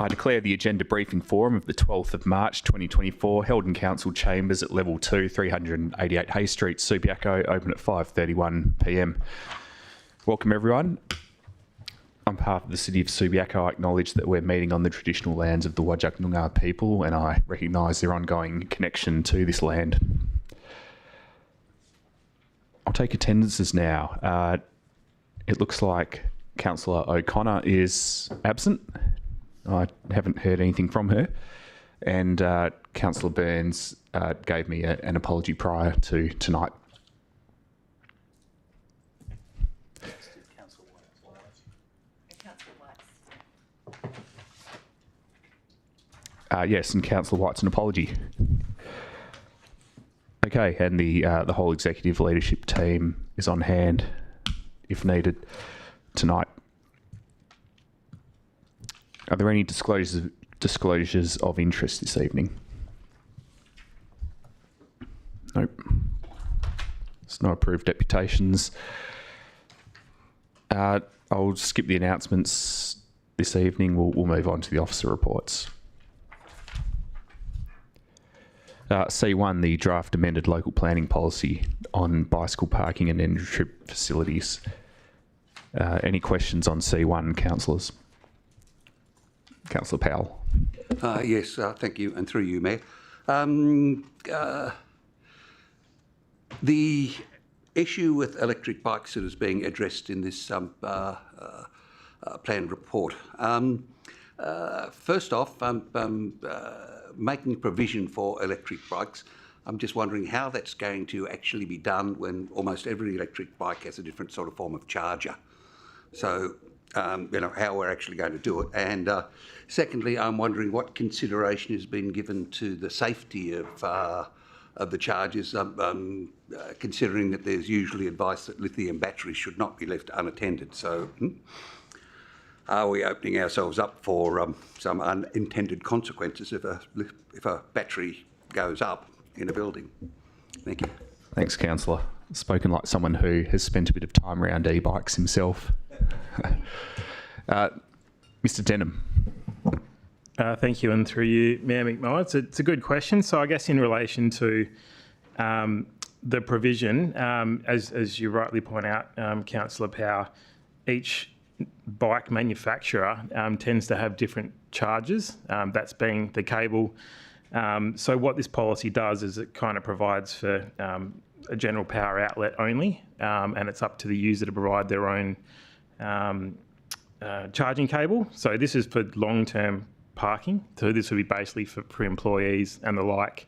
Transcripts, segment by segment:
I declare the agenda briefing forum of the 12th of March 2024 held in Council Chambers at Level 2, 388 Hay Street, Subiaco, open at 5:31 p.m. Welcome everyone. On behalf of the City of Subiaco, I acknowledge that we're meeting on the traditional lands of the Whadjuk Noongar people, and I recognise their ongoing connection to this land. I'll take attendances now. It looks like Councillor O'Connor is absent. I haven't heard anything from her. And Councillor Burns gave me an apology prior to tonight. Yes, and Councillor White's an apology. Okay, and the whole executive leadership team is on hand if needed tonight. Are there any disclosures of interest this evening? Nope. There's no approved deputations. I'll skip the announcements this evening. We'll move on to the officer reports. C1, the draft amended local planning policy on bicycle parking and end-of-trip facilities. Any questions on C1, councillors? Councillor Powell. Yes, thank you, and through you, Mayor. The issue with electric bikes that is being addressed in this planned report. First off, making provision for electric bikes. I'm just wondering how that's going to actually be done when almost every electric bike has a different sort of form of charger. So, how we're actually going to do it. And secondly, I'm wondering what consideration has been given to the safety of the chargers, considering that there's usually advice that lithium batteries should not be left unattended. So, are we opening ourselves up for some unintended consequences if a battery goes up in a building? Thank you. Thanks, Councillor. Spoken like someone who has spent a bit of time around e-bikes himself. Mr. Denham. Thank you, and through you, Mayor McMillan. It's a good question. So I guess in relation to the provision, as you rightly point out, Councillor Power, each bike manufacturer tends to have different charges, that's being the cable. So what this policy does is it kind of provides for a general power outlet only, and it's up to the user to provide their own charging cable. So this is for long-term parking. So this would be basically for employees and the like.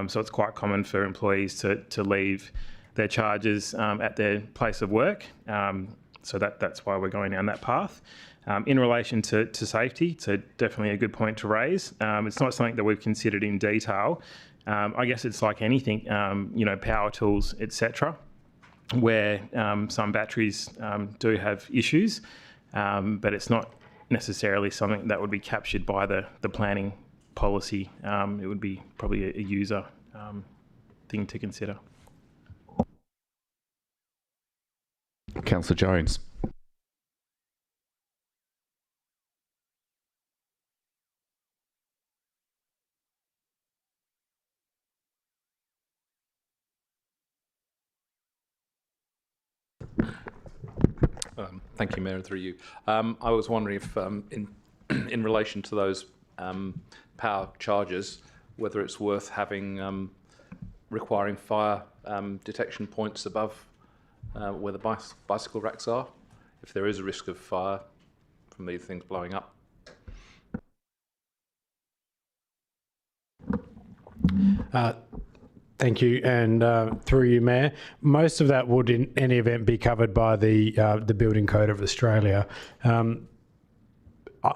So it's quite common for employees to leave their chargers at their place of work. So that's why we're going down that path. In relation to safety, it's definitely a good point to raise. It's not something that we've considered in detail. I guess it's like anything, power tools, etc., where some batteries do have issues, but it's not necessarily something that would be captured by the planning policy. It would be probably a user thing to consider. Councillor Jones. Thank you, Mayor, and through you. I was wondering if, in relation to those power chargers, whether it's worth having requiring fire detection points above where the bicycle racks are, if there is a risk of fire from these things blowing up. Thank you, and through you, Mayor. Most of that would, in any event, be covered by the Building Code of Australia.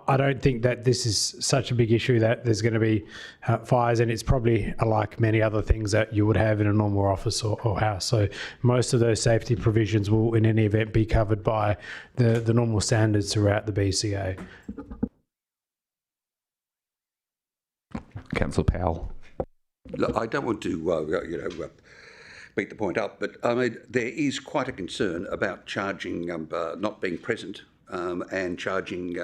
I don't think that this is such a big issue that there's going to be fires, and it's probably like many other things that you would have in a normal office or house. So most of those safety provisions will, in any event, be covered by the normal standards throughout the BCA. Councillor Powell. Look, I don't want to, beat the point up, but I mean there is quite a concern about charging not being present and charging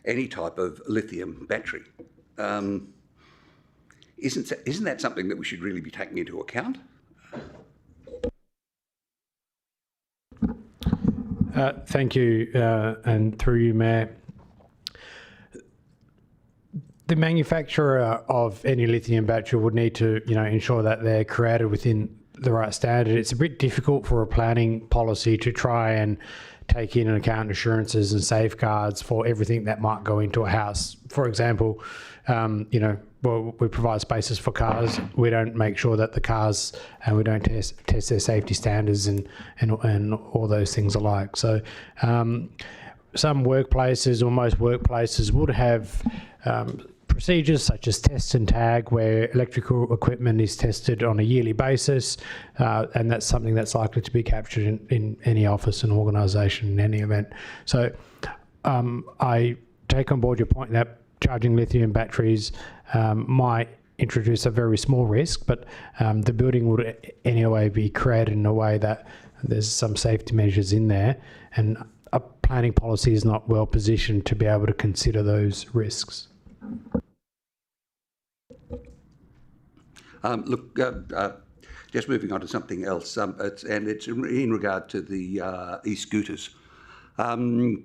any type of lithium battery. Isn't that something that we should really be taking into account? Thank you, and through you, Mayor. The manufacturer of any lithium battery would need to, ensure that they're created within the right standard. It's a bit difficult for a planning policy to try and take into account assurances and safeguards for everything that might go into a house. For example, we provide spaces for cars. We don't make sure that the cars, and we don't test their safety standards and all those things alike. So some workplaces, or most workplaces, would have procedures such as test and tag, where electrical equipment is tested on a yearly basis, and that's something that's likely to be captured in any office and organisation in any event. So I take on board your point that charging lithium batteries might introduce a very small risk, but the building would anyway be created in a way that there's some safety measures in there, and a planning policy is not well positioned to be able to consider those risks. Just moving on to something else, it's in regard to the e-scooters. If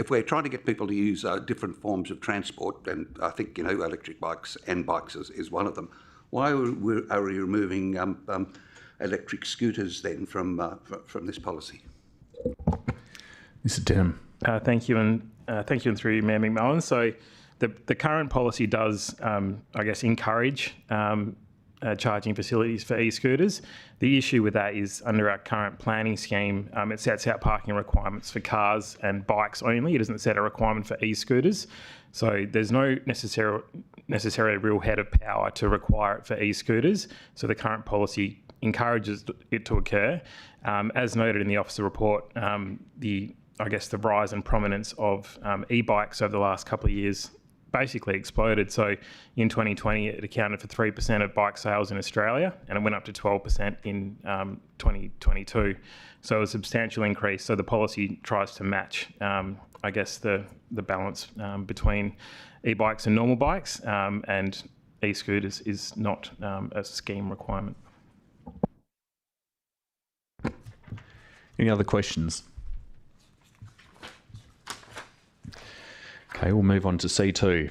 we're trying to get people to use different forms of transport, and I think electric bikes and bikes is one of them, why are we removing electric scooters then from this policy? Mr. Denham. Thank you, and through you, Mayor McMullen. So the current policy does, encourage charging facilities for e-scooters. The issue with that is under our current planning scheme, it sets out parking requirements for cars and bikes only. It doesn't set a requirement for e-scooters. So there's no necessarily real head of power to require it for e-scooters. So the current policy encourages it to occur. As noted in the officer report, the rise and prominence of e-bikes over the last couple of years basically exploded. So in 2020, it accounted for 3% of bike sales in Australia, and it went up to 12% in 2022. So a substantial increase. So the policy tries to match, the balance between e-bikes and normal bikes, and e-scooters is not a scheme requirement. Any other questions? Okay, we'll move on to C2.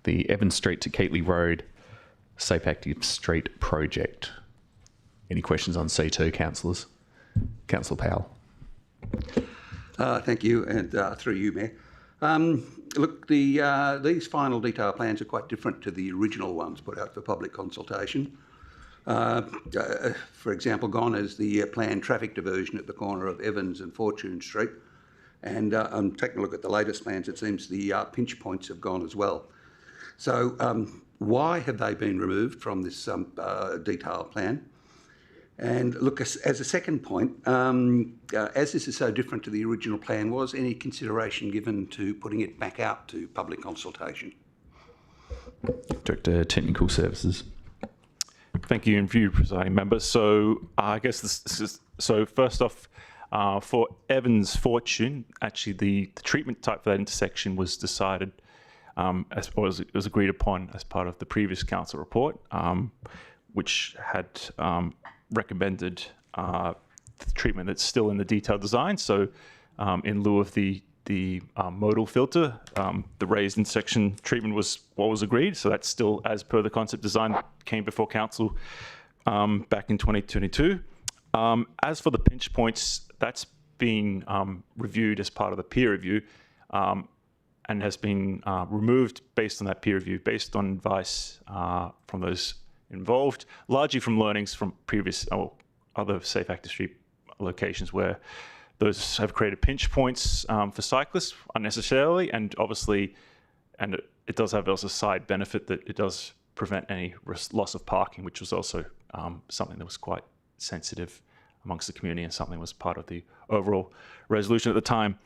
The Evans Street to Keatley Road Safe Active Street project. Any questions on C2, councillors? Councillor Powell. Thank you, and through you, Mayor. Look, these final detail plans are quite different to the original ones put out for public consultation. For example, gone is the planned traffic diversion at the corner of Evans and Fortune Street. And I'm taking a look at the latest plans. It seems the pinch points have gone as well. So why have they been removed from this detail plan? And look, as a second point, as this is so different to the original plan, was any consideration given to putting it back out to public consultation? Director, Technical Services. Thank you, and for you, presiding member. So I guess this is, so first off, for Evans Fortune, actually the treatment type for that intersection was decided, it was agreed upon as part of the previous council report, which had recommended the treatment that's still in the detailed design. So in lieu of the modal filter, the raised intersection treatment was what was agreed. So that's still as per the concept design that came before council back in 2022. As for the pinch points, that's been reviewed as part of the peer review and has been removed based on that peer review, based on advice from those involved, largely from learnings from previous or other safe active street locations where those have created pinch points for cyclists unnecessarily, and obviously, and it does have also a side benefit that it does prevent any loss of parking, which was also something that was quite sensitive amongst the community and something that was part of the overall resolution at the time.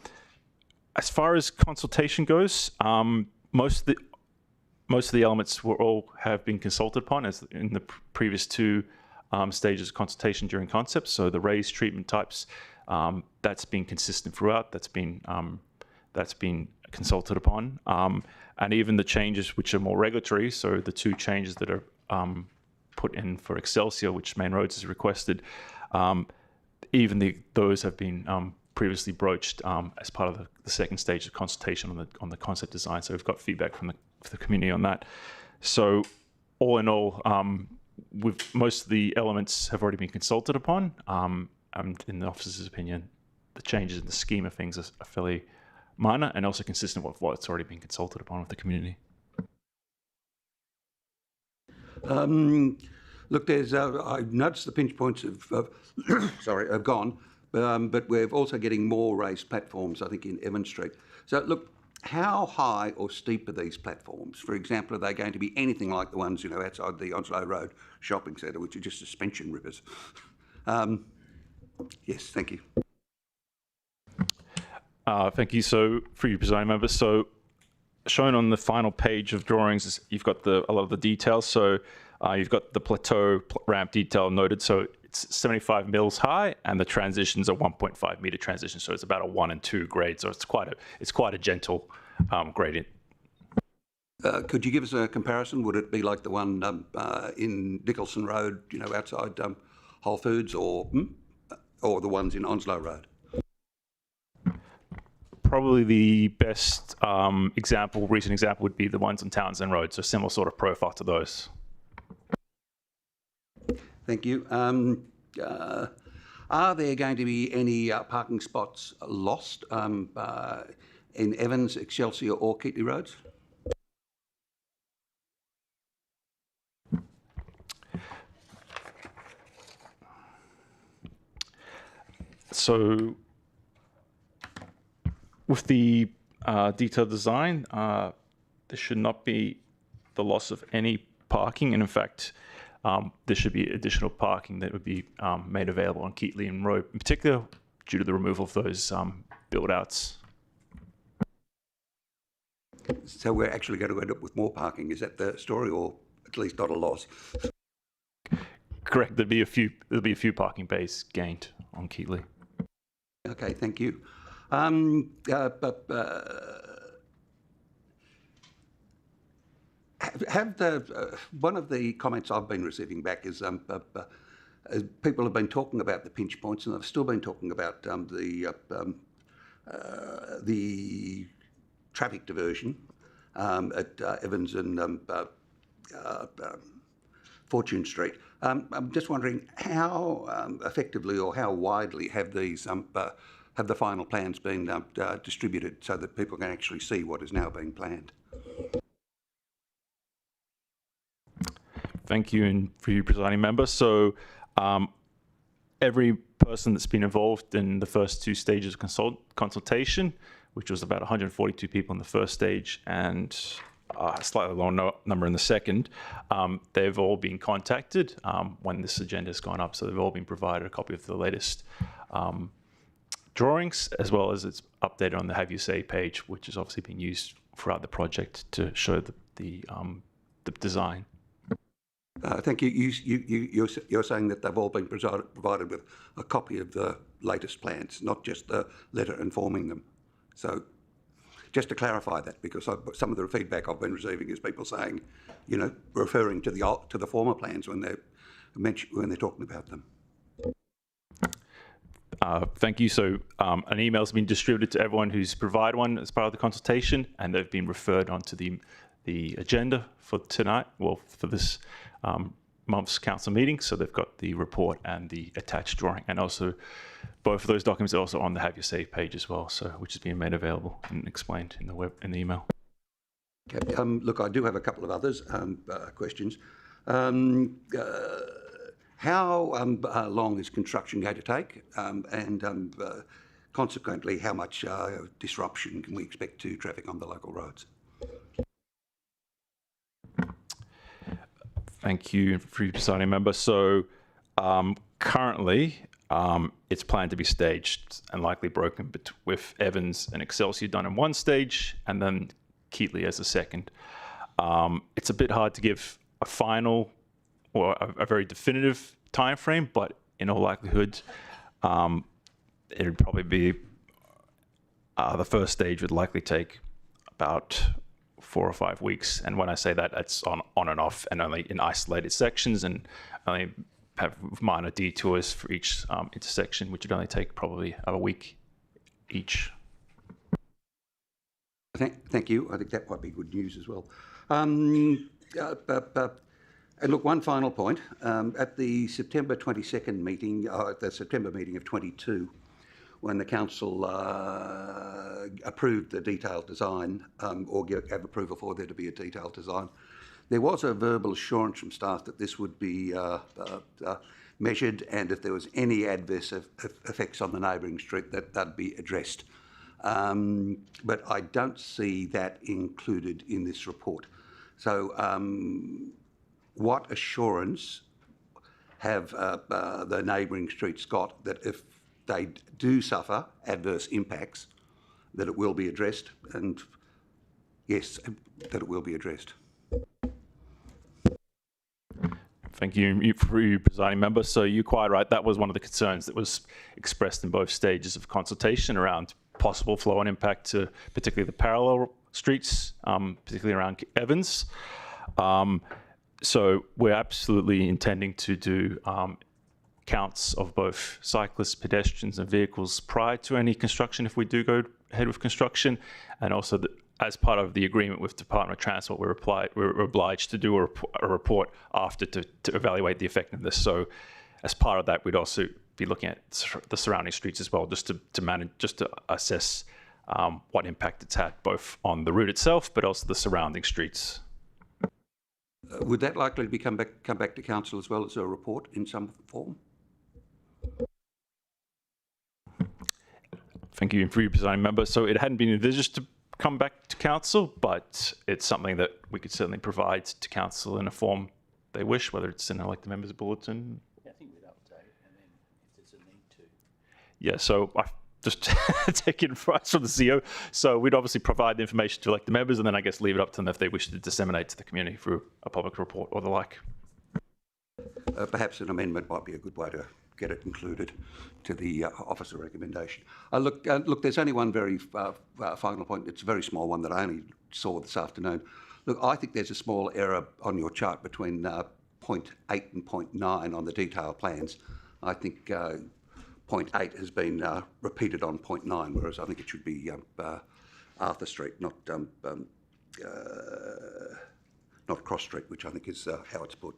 As far as consultation goes, most of the elements have been consulted upon as in the previous two stages of consultation during concepts. So the raised treatment types That's been consistent throughout. That's been consulted upon, and even the changes which are more regulatory. So the two changes that are put in for Excelsior, which Main Roads has requested, even those have been previously broached as part of the second stage of consultation on the concept design. So we've got feedback from the community on that. So all in all, with most of the elements have already been consulted upon, and in the officer's opinion, the changes in the scheme of things are fairly minor and also consistent with what's already been consulted upon with the community. Look, I've noticed the pinch points have gone, but we're also getting more raised platforms, I think, in Evans Street. So look, how high or steep are these platforms? For example, are they going to be anything like the ones, outside the Onslow Road shopping centre, which are just suspension rippers? Yes, thank you. Thank you. So, for you, presiding member, so shown on the final page of drawings, is you've got a lot of the details. So you've got the plateau ramp detail noted. So it's 75 mils high, and the transitions are 1.5 meter transition. So it's about a 1 and 2 grade. So it's quite a gentle gradient. Could you give us a comparison? Would it be like the one in Nicholson Road, outside Whole Foods, or the ones in Onslow Road? Probably the best recent example would be the ones on Townsend Road, so similar sort of profile to those. Thank you. Are there going to be any parking spots lost in Evans, Excelsior or Keatley Roads? So with the detailed design, there should not be the loss of any parking. And in fact, there should be additional parking that would be made available on Keatley and Road, in particular due to the removal of those build-outs. So we're actually going to end up with more parking. Is that the story, or at least not a loss? Correct. There'll be a few parking bays gained on Keatley. Okay, thank you. One of the comments I've been receiving back is people have been talking about the pinch points, and they've still been talking about the traffic diversion at Evans and Fortune Street. I'm just wondering how effectively or how widely have these have the final plans been distributed so that people can actually see what is now being planned? Thank you, and for you, presiding member. So every person that's been involved in the first two stages of consultation, which was about 142 people in the first stage and a slightly lower number in the second, they've all been contacted when this agenda has gone up. So they've all been provided a copy of the latest drawings, as well as it's updated on the Have You Say page, which has obviously been used throughout the project to show the design. Thank you. You're saying that they've all been provided with a copy of the latest plans, not just the letter informing them. So just to clarify that, because some of the feedback I've been receiving is people saying, referring to the former plans when they're talking about them. Thank you. So an email has been distributed to everyone who's provided one as part of the consultation, and they've been referred onto the agenda for tonight, for this month's council meeting. So they've got the report and the attached drawing, and also both of those documents are also on the Have Your Say page as well, so which is being made available and explained in the email. Okay. Look, I do have a couple of others questions. How long is construction going to take, and consequently, how much disruption can we expect to traffic on the local roads? Thank you, for you, presiding member. So currently, it's planned to be staged and likely broken with Evans and Excelsior done in one stage, and then Keatley as a second. It's a bit hard to give a final or a very definitive time frame, but in all likelihood, it'd probably be the first stage would likely take about 4 or 5 weeks. And when I say that, it's on and off, and only in isolated sections, and only have minor detours for each intersection, which would only take probably a week each. Thank you. I think that might be good news as well. And look, one final point. At the September 22nd meeting, the September meeting of 22, when the council approved the detailed design, or gave approval for there to be a detailed design, there was a verbal assurance from staff that this would be measured, and if there was any adverse effects on the neighbouring street, that they'd be addressed. But I don't see that included in this report. So what assurance have the neighbouring streets got that if they do suffer adverse impacts, that it will be addressed? And yes, that it will be addressed. Thank you for you, presiding member. So you're quite right. That was one of the concerns that was expressed in both stages of consultation around possible flow and impact to particularly the parallel streets, particularly around Evans. So we're absolutely intending to do counts of both cyclists, pedestrians and vehicles prior to any construction if we do go ahead with construction. And also as part of the agreement with Department of Transport, we're obliged to do a report after to evaluate the effectiveness. So as part of that, we'd also be looking at the surrounding streets as well, just to manage, just to assess what impact it's had both on the route itself, but also the surrounding streets. Would that likely be come back to council as well as a report in some form? Thank you for your presiding member. So it hadn't been envisaged to come back to council, but it's something that we could certainly provide to council in a form they wish, whether it's in like the members' bulletin. I think we'd update, and then if there's a need to. Yeah, so I've just taken advice from the CEO. So we'd obviously provide the information to elect the members, and then I guess leave it up to them if they wish to disseminate to the community through a public report or the like. Perhaps an amendment might be a good way to get it included to the officer recommendation. Look, there's only one very final point. It's a very small one that I only saw this afternoon. Look, I think there's a small error on your chart between point 8 and point 9 on the detailed plans. I think point 8 has been repeated on point 9, whereas I think it should be Arthur Street, not Cross Street, which I think is how it's put.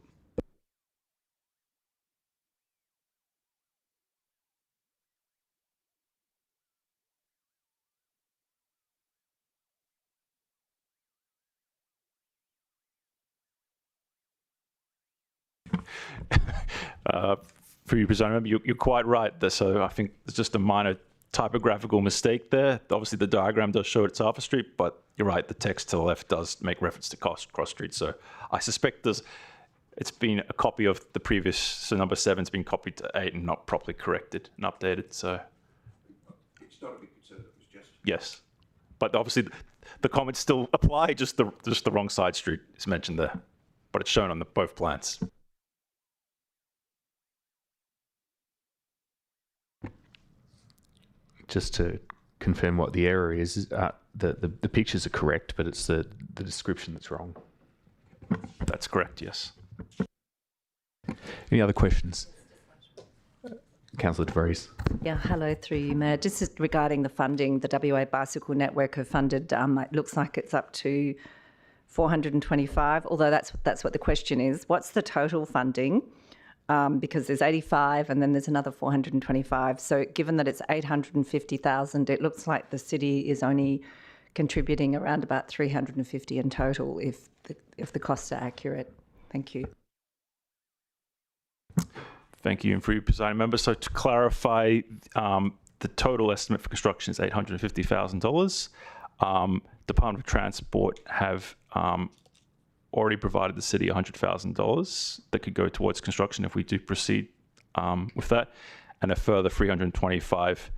For you, presiding member, you're quite right. So I think there's just a minor typographical mistake there. Obviously, the diagram does show it's Arthur Street, but you're right, the text to the left does make reference to Cross Street. So I suspect it's been a copy of the previous, so number 7's been copied to 8 and not properly corrected and updated. So it's not a big concern. It was just yes, but obviously the comments still apply. Just the wrong side street is mentioned there, but it's shown on both plans. Just to confirm what the error is, the pictures are correct, but it's the description that's wrong. That's correct, yes. Any other questions? Councillor De Vries. Yeah, hello, through you, Mayor. This is regarding the funding. The WA Bicycle Network have funded, it looks like it's up to 425, although that's what the question is. What's the total funding? Because there's 85 and then there's another 425. So given that it's 850,000, it looks like the city is only contributing around about 350 in total if the costs are accurate. Thank you. Thank you, and for you, presiding member. So to clarify, the total estimate for construction is $850,000. Department of Transport have already provided the city $100,000 that could go towards construction if we do proceed with that, and a further 325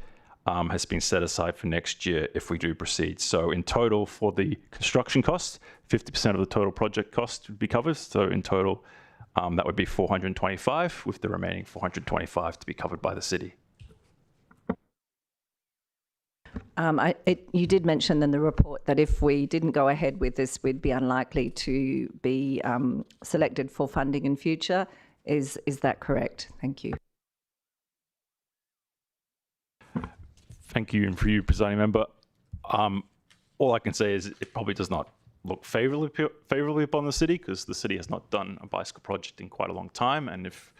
has been set aside for next year if we do proceed. So in total for the construction cost, 50% of the total project cost would be covered. So in total, that would be 425, with the remaining 425 to be covered by the city. You did mention in the report that if we didn't go ahead with this, we'd be unlikely to be selected for funding in future. Is that correct? Thank you. Thank you, and for you, presiding member. All I can say is it probably does not look favourably upon the city, because the city has not done a bicycle project in quite a long time. And if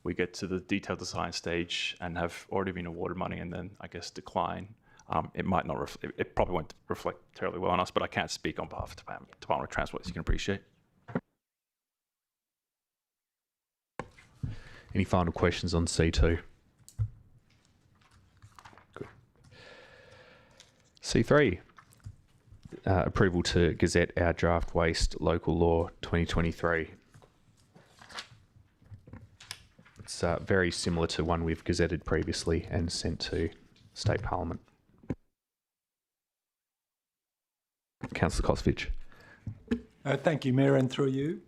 we get to the detailed design stage and have already been awarded money and then, I guess, decline, it might not. It probably won't reflect terribly well on us. But I can't speak on behalf of the Department of Transport, as you can appreciate. Any final questions on C2? Good. C3. Approval to gazette our draft waste local law 2023. It's very similar to one we've gazetted previously and sent to State Parliament. Councillor Kosovich. Thank you, Mayor, and through you.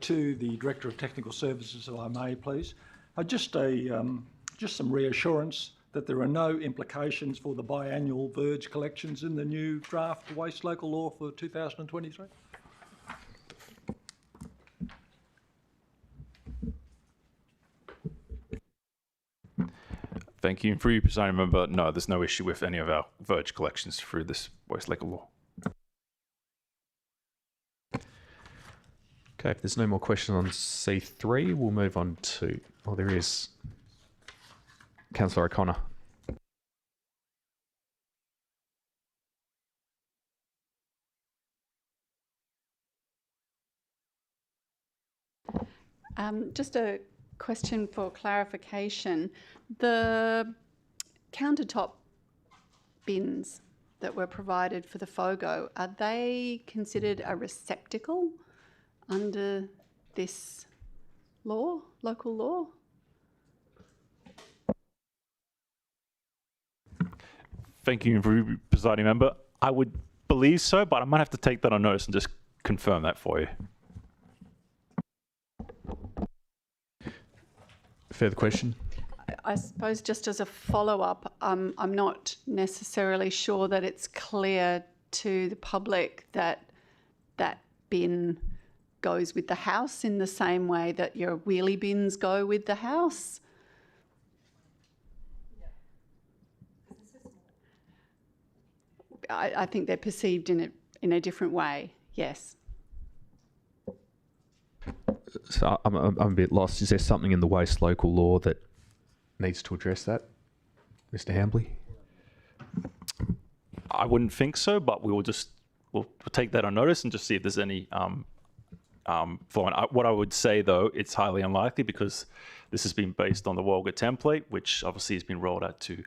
To the Director of Technical Services, if I may, please. Just some reassurance that there are no implications for the biannual verge collections in the new draft waste local law for 2023? Thank you. And for you, presiding member, no, there's no issue with any of our verge collections through this waste local law. Okay, if there's no more questions on C3, we'll move on to, oh, there is. Councillor O'Connor. Just a question for clarification. The countertop bins that were provided for the FOGO, are they considered a receptacle under this law, local law? Thank you, presiding member. I would believe so, but I might have to take that on notice and just confirm that for you. Further question? I suppose just as a follow-up, I'm not necessarily sure that it's clear to the public that that bin goes with the house in the same way that your wheelie bins go with the house. I think they're perceived in a different way, yes. So I'm a bit lost. Is there something in the waste local law that needs to address that, Mr. Hambley? I wouldn't think so, but we'll take that on notice and just see if there's any following. What I would say, though, it's highly unlikely because this has been based on the Walga template, which obviously has been rolled out to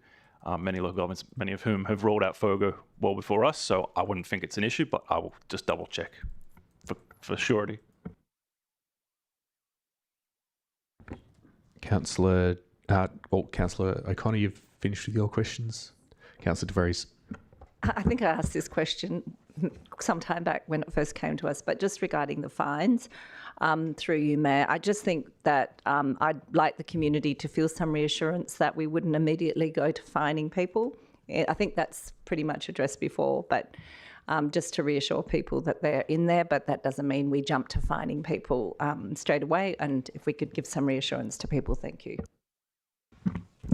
many local governments, many of whom have rolled out FOGO well before us. So I wouldn't think it's an issue, but I will just double check for surety. Councillor O'Connor, you've finished with your questions. Councillor DeVries. I think I asked this question some time back when it first came to us, but just regarding the fines, through you, Mayor, I just think that I'd like the community to feel some reassurance that we wouldn't immediately go to fining people. I think that's pretty much addressed before, but just to reassure people that they're in there, but that doesn't mean we jump to fining people straight away. And if we could give some reassurance to people, thank you.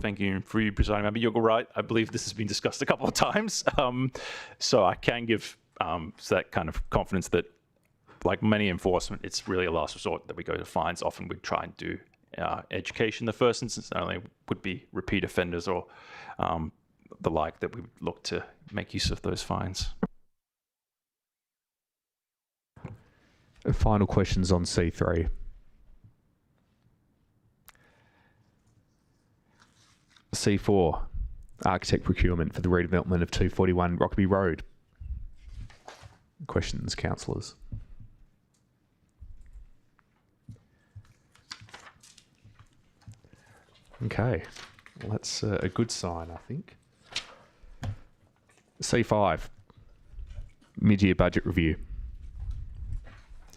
Thank you for you, presiding member. You're right. I believe this has been discussed a couple of times. So I can give that kind of confidence that, like many enforcement, it's really a last resort that we go to fines. Often we try and do education in the first instance. Not only would be repeat offenders or the like that we would look to make use of those fines. Final questions on C3. C4, architect procurement for the redevelopment of 241 Rockaby Road. Questions, councillors? Okay, well, that's a good sign, I think. C5, mid-year budget review.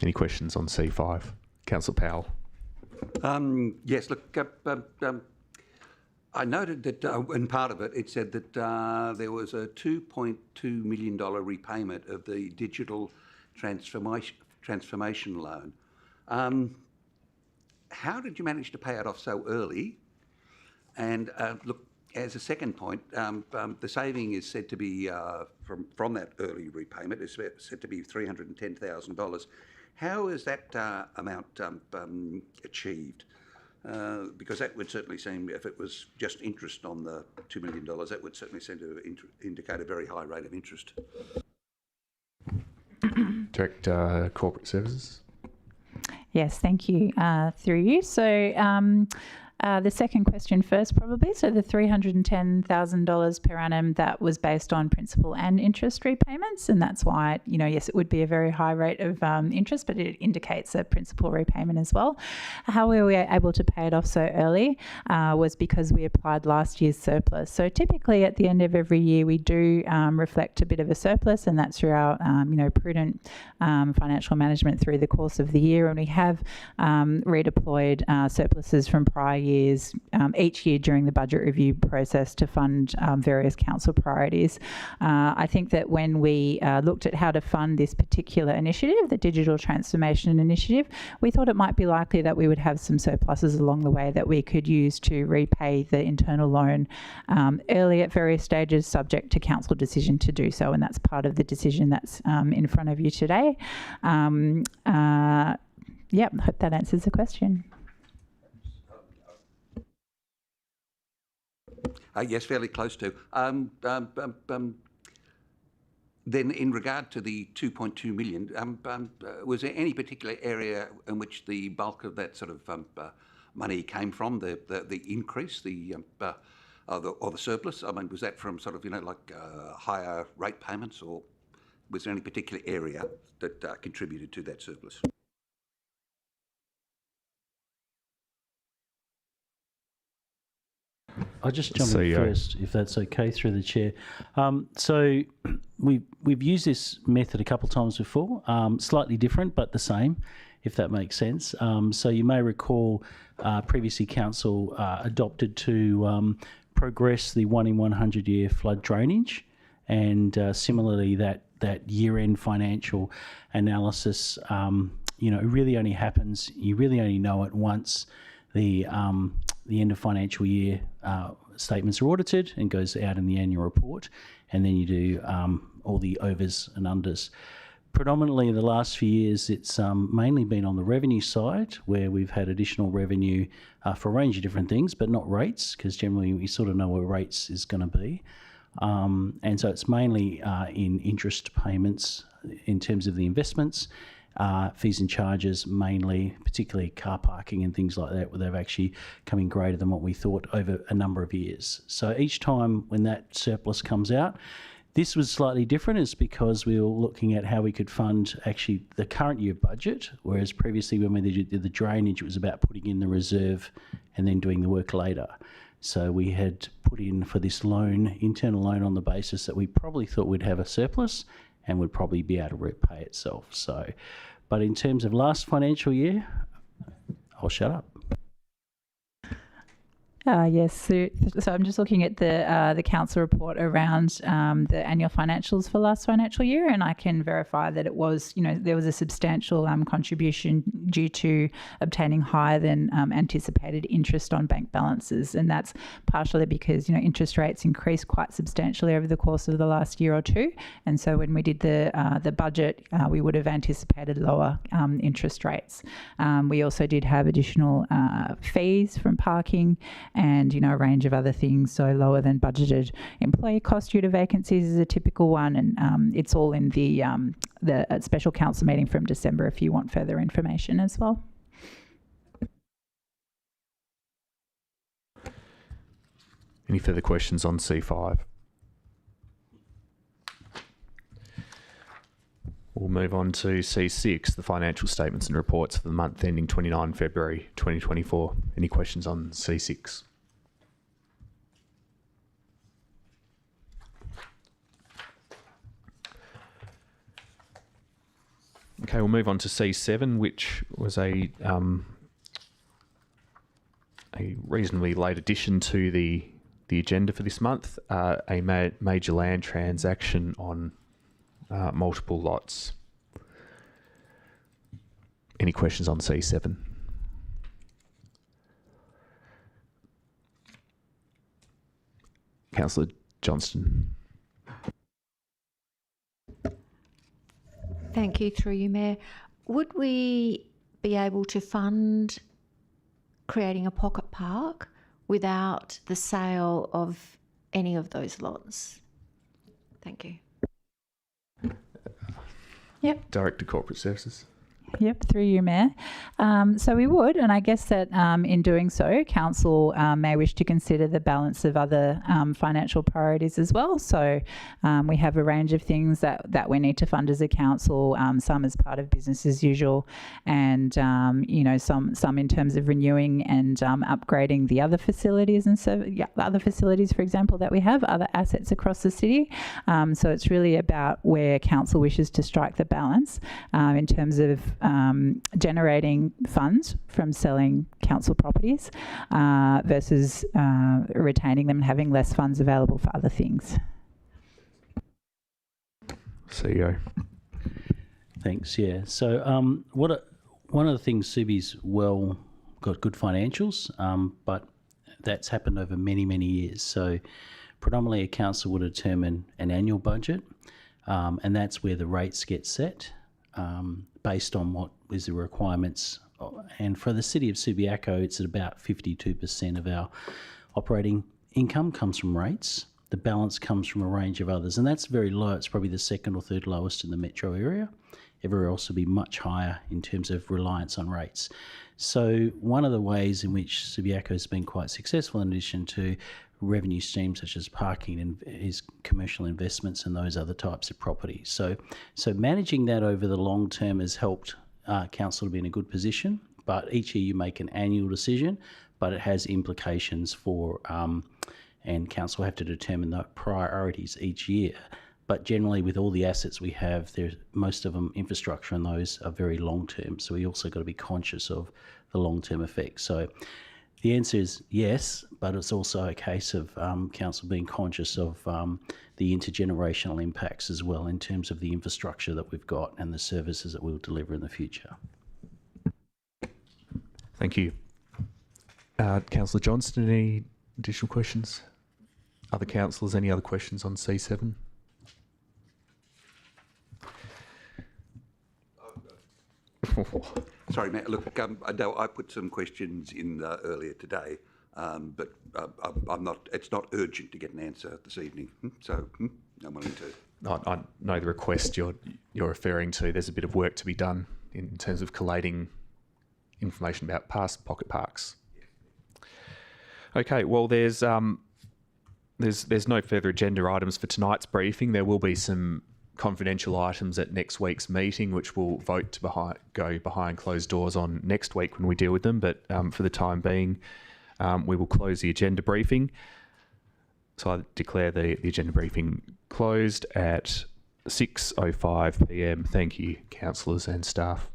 Any questions on C5? Councillor Powell. Yes, look, I noted that in part of it, it said that there was a $2.2 million repayment of the digital transformation loan. How did you manage to pay it off so early? And look, as a second point, the saving is said to be, from that early repayment, is said to be $310,000. How is that amount achieved? Because that would certainly seem, if it was just interest on the $2 million, that would certainly seem to indicate a very high rate of interest. Director Corporate Services. Yes, thank you. Through you. So the second question first, probably. So the $310,000 per annum, that was based on principal and interest repayments, and that's why, yes, it would be a very high rate of interest, but it indicates a principal repayment as well. How we were able to pay it off so early was because we applied last year's surplus. So typically at the end of every year, we do reflect a bit of a surplus, and that's through our, prudent financial management through the course of the year, and we have redeployed surpluses from prior years each year during the budget review process to fund various council priorities. I think that when we looked at how to fund this particular initiative, the Digital Transformation Initiative, we thought it might be likely that we would have some surpluses along the way that we could use to repay the internal loan early at various stages, subject to council decision to do so, and that's part of the decision that's in front of you today. Yep, hope that answers the question. Yes, fairly close to. Then, in regard to the 2.2 million, was there any particular area in which the bulk of that sort of money came from? The increase, or the surplus? I mean, was that from sort of higher rate payments, or was there any particular area that contributed to that surplus? I'll just jump in first, if that's okay, through the chair. So we've used this method a couple of times before, slightly different but the same, if that makes sense. So you may recall previously council adopted to progress the 1 in 100 year flood drainage, and similarly that year-end financial analysis, really only happens. You really only know it once the end of financial year statements are audited and goes out in the annual report, and then you do all the overs and unders. Predominantly in the last few years, it's mainly been on the revenue side, where we've had additional revenue for a range of different things, but not rates, because generally we sort of know where rates is going to be. And so it's mainly in interest payments in terms of the investments, fees and charges mainly, particularly car parking and things like that, where they've actually come in greater than what we thought over a number of years. So each time when that surplus comes out, this was slightly different, is because we were looking at how we could fund actually the current year budget, whereas previously when we did the drainage, it was about putting in the reserve and then doing the work later. So we had put in for this loan, internal loan, on the basis that we probably thought we'd have a surplus and would probably be able to repay itself. So, but in terms of last financial year, I'll shut up. Yes, so I'm just looking at the council report around the annual financials for last financial year, and I can verify that it was, there was a substantial contribution due to obtaining higher than anticipated interest on bank balances, and that's partially because interest rates increased quite substantially over the course of the last year or two, and so when we did the budget, we would have anticipated lower interest rates. We also did have additional fees from parking, and a range of other things, so lower than budgeted employee cost due to vacancies is a typical one, and it's all in the special council meeting from December if you want further information as well. Any further questions on C5? We'll move on to C6, the financial statements and reports for the month ending 29 February 2024. Any questions on C6? Okay, we'll move on to C7, which was a a reasonably late addition to the agenda for this month, a major land transaction on multiple lots. Any questions on C7? Councillor Johnston. Thank you, through you, Mayor. Would we be able to fund creating a pocket park without the sale of any of those lots? Thank you. Yep. Director Corporate Services. Yep, through you, Mayor. So we would, and I guess that in doing so, Council may wish to consider the balance of other financial priorities as well. So we have a range of things that we need to fund as a council, some as part of business as usual, and some in terms of renewing and upgrading the other facilities and other facilities, for example, that we have, other assets across the city. So it's really about where Council wishes to strike the balance in terms of generating funds from selling council properties versus retaining them and having less funds available for other things. CEO. Thanks. Yeah. So one of the things, Subi's got good financials, but that's happened over many, many years. So predominantly a council will determine an annual budget, and that's where the rates get set. Based on what is the requirements. And for the city of Subiaco, it's at about 52% of our operating income comes from rates. The balance comes from a range of others, and that's very low. It's probably the second or third lowest in the metro area. Everywhere else will be much higher in terms of reliance on rates. So one of the ways in which Subiaco has been quite successful, in addition to revenue streams such as parking, and is commercial investments and those other types of properties. So managing that over the long term has helped council to be in a good position. But each year you make an annual decision, but it has implications for, and council have to determine the priorities each year. But generally, with all the assets we have, most of them, infrastructure and those are very long term. So we also got to be conscious of the long term effects. So the answer is yes, but it's also a case of council being conscious of the intergenerational impacts as well in terms of the infrastructure that we've got and the services that we'll deliver in the future. Thank you. Councillor Johnston, any additional questions? Other councillors, any other questions on C7? Sorry, Matt. Look, I know I put some questions in earlier today, but I'm not. It's not urgent to get an answer this evening. So I'm willing to. I know the request you're referring to. There's a bit of work to be done in terms of collating information about past pocket parks. Okay. Well, there's no further agenda items for tonight's briefing. There will be some confidential items at next week's meeting, which we'll vote to go behind closed doors on next week when we deal with them. But for the time being, we will close the agenda briefing. So I declare the agenda briefing closed at 6:05 p.m. Thank you, councillors and staff.